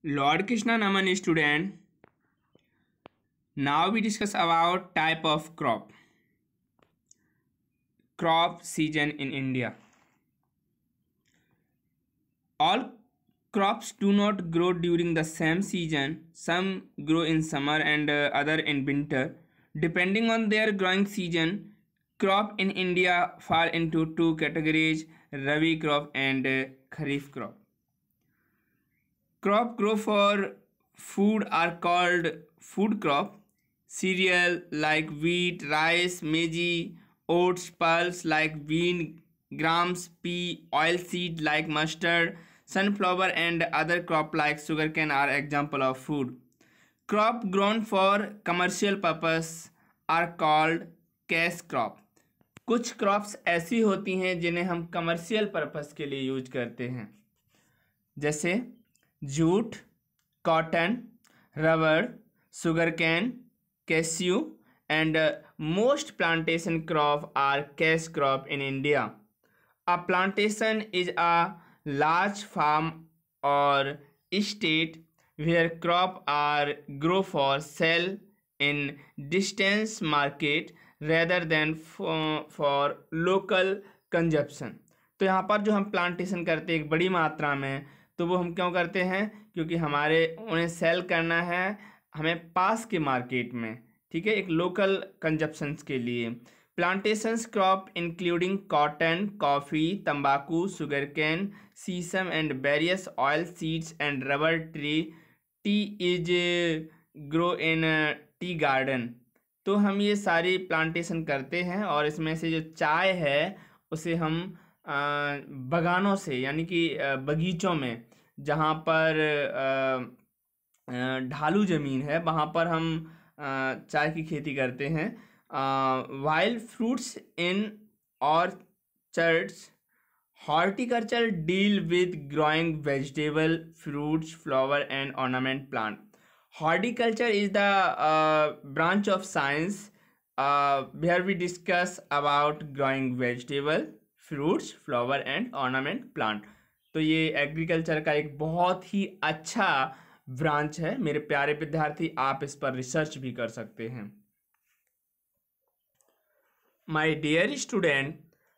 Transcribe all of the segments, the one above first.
Lord Krishna Naman student. Now we discuss about type of crop season in India. All crops do not grow during the same season. Some grow in summer and other in winter. Depending on their growing season, crop in India fall into two categories: Rabi crop and Kharif crop. Crop grow for food are called food crop. Cereal like wheat, rice, maize, oats, pulse like bean, grams, pea, oil seed like mustard, sunflower and other crop like sugarcane are example of food. Crop grown for commercial purpose are called cash crop. कुछ crops ऐसी होती हैं जिन्हें हम commercial purpose के लिए use करते हैं, जैसे jute, cotton, rubber, sugar cane, cashew and most plantation crop are cash crop in India. A plantation is a large farm or estate where crop are grow for sale in distance market rather than for local consumption. तो यहाँ पर जो हम plantation करते हैं एक बड़ी मात्रा में, तो वो हम क्यों करते हैं? क्योंकि हमारे उन्हें सेल करना है हमें पास के मार्केट में, ठीक है, एक लोकल कंजप्शंस के लिए. Plantations crop including cotton, coffee, तंबाकू, sugar cane, sesame and various oil seeds and rubber tree. Tea is grow in tea garden. तो हम ये सारी प्लांटेशन करते हैं और इसमें से जो चाय है उसे हम बगानों से, यानी कि बगीचों में, जहाँ पर ढालू ज़मीन है वहाँ पर हम चाय की खेती करते हैं. Wild fruits in orchards. Horticulture deal with growing vegetable, fruits, flower and ornament plant. Horticulture is the branch of science where we discuss about growing vegetable, fruits, flower and ornament plant. तो ये agriculture का एक बहुत ही अच्छा branch है. मेरे प्यारे विद्यार्थी, आप इस पर रिसर्च भी कर सकते हैं. My dear student,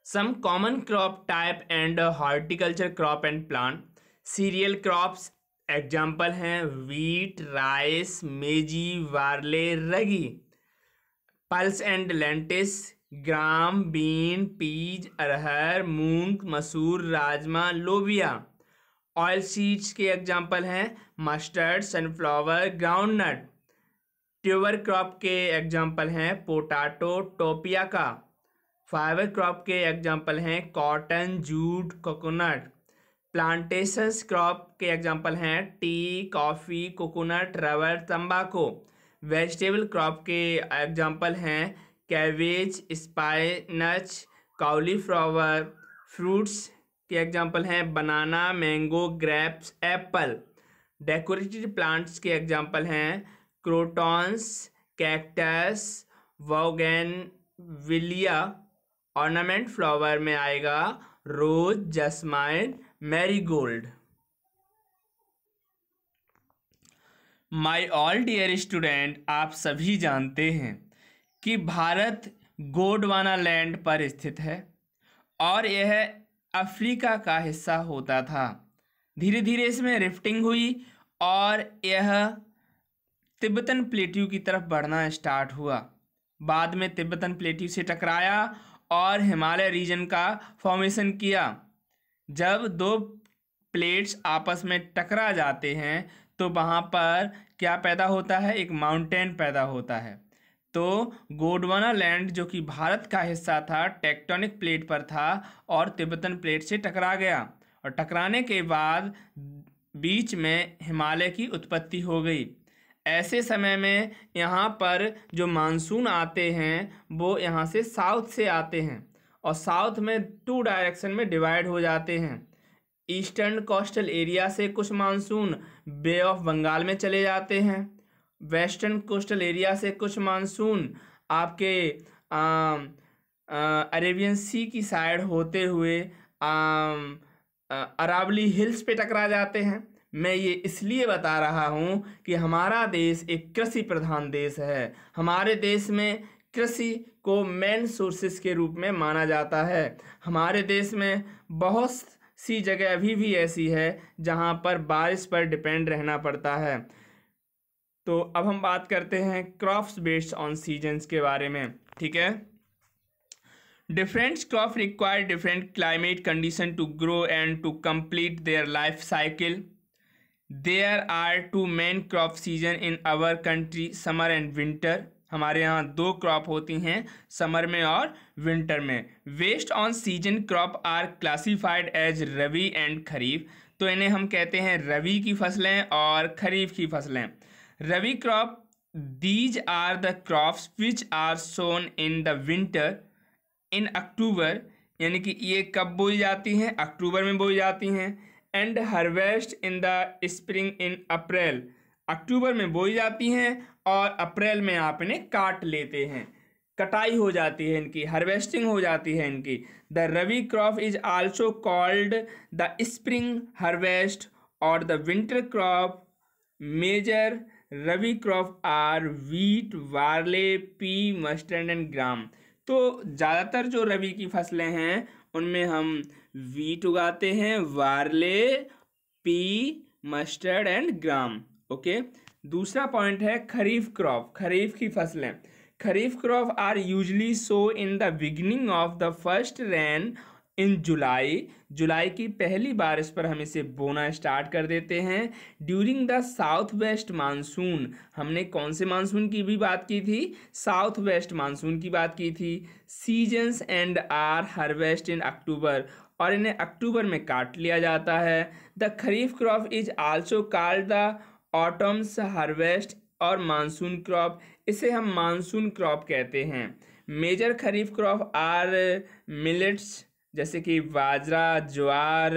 some common crop type and horticulture crop and plant. Cereal crops example हैं wheat, rice, maize, barley, ragi. Pulse and lentils, gram, bean, peas, arhar, moong, masoor, rajma, lobia. Oil seeds के एग्जाम्पल हैं mustard, sunflower, groundnut. Tuber crop के example हैं potato, tapioca. Fibre crop के example हैं cotton, jute, coconut. Plantations crop के example हैं tea, coffee, coconut, rubber, तंबाकू. Vegetable crop के एग्जाम्पल हैं कैबेज, स्पाइनच, कॉलीफ्लावर. फ्रूट्स के एग्जाम्पल हैं banana, mango, grapes, Apple. Decorative plants के एग्जाम्पल हैं crotons, cactus, bougainvillea. Ornament flower में आएगा rose, jasmine, marigold. My all dear student, आप सभी जानते हैं कि भारत गोंडवाना लैंड पर स्थित है और यह अफ्रीका का हिस्सा होता था. धीरे धीरे इसमें रिफ्टिंग हुई और यह तिब्बतन प्लेट्यू की तरफ बढ़ना स्टार्ट हुआ. बाद में तिब्बतन प्लेट्यू से टकराया और हिमालय रीजन का फॉर्मेशन किया. जब दो प्लेट्स आपस में टकरा जाते हैं तो वहाँ पर क्या पैदा होता है? एक माउंटेन पैदा होता है. तो गोंडवाना लैंड जो कि भारत का हिस्सा था, टेक्टोनिक प्लेट पर था और तिब्बतन प्लेट से टकरा गया और टकराने के बाद बीच में हिमालय की उत्पत्ति हो गई. ऐसे समय में यहाँ पर जो मानसून आते हैं वो यहाँ से साउथ से आते हैं और साउथ में टू डायरेक्शन में डिवाइड हो जाते हैं. ईस्टर्न कोस्टल एरिया से कुछ मानसून बे ऑफ बंगाल में चले जाते हैं. वेस्टर्न कोस्टल एरिया से कुछ मानसून आपके अरेबियन सी की साइड होते हुए अरावली हिल्स पे टकरा जाते हैं. मैं ये इसलिए बता रहा हूँ कि हमारा देश एक कृषि प्रधान देश है। हमारे देश में कृषि को मेन सोर्सेस के रूप में माना जाता है। हमारे देश में बहुत सी जगह अभी भी ऐसी है जहाँ पर बारिश पर डिपेंड रहना पड़ता है। तो अब हम बात करते हैं क्रॉप्स बेस्ड ऑन सीजन्स के बारे में, ठीक है। Different crops require different climate condition to grow and to complete their life cycle. There are two main crop season in our country, summer and winter. हमारे यहाँ दो क्रॉप होती हैं, समर में और विंटर में। Based on season crop are classified as rabi and kharif. तो इन्हें हम कहते हैं रबी की फसलें और खरीफ की फसलें। Rabi crop, these are the crops which are sown in the winter in October, यानी कि ये कब बोई जाती हैं, अक्टूबर में बोई जाती हैं। And harvest in the spring in April, अक्टूबर में बोई जाती हैं और अप्रैल में आप इन्हें काट लेते हैं, कटाई हो जाती है इनकी, हार्वेस्टिंग हो जाती है इनकी। The rabi crop is also called the spring harvest और the winter crop. Major rabi crop are wheat, barley, pea, mustard and gram. तो ज़्यादातर जो रबी की फसलें हैं उनमें हम वीट उगाते हैं, barley, pea, mustard and gram. Okay, दूसरा पॉइंट है खरीफ क्रॉप, खरीफ की फसलें। Kharif crop are usually sown in the beginning of the first rain in July, जुलाई की पहली बारिश पर हम इसे बोना स्टार्ट कर देते हैं। During the south west monsoon, हमने कौन से मानसून की भी बात की थी, साउथ वेस्ट मानसून की बात की थी। Seasons and are harvest in October, और इन्हें अक्टूबर में काट लिया जाता है। The kharif crop is also called the autumns harvest और मानसून क्रॉप, इसे हम मानसून क्रॉप कहते हैं। Major kharif crop are millets, जैसे कि bajra, jowar,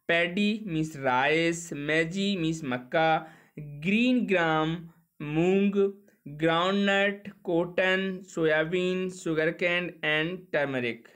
paddy means rice, maize means मक्का, green gram moong, groundnut, cotton, soybean, sugarcane and turmeric.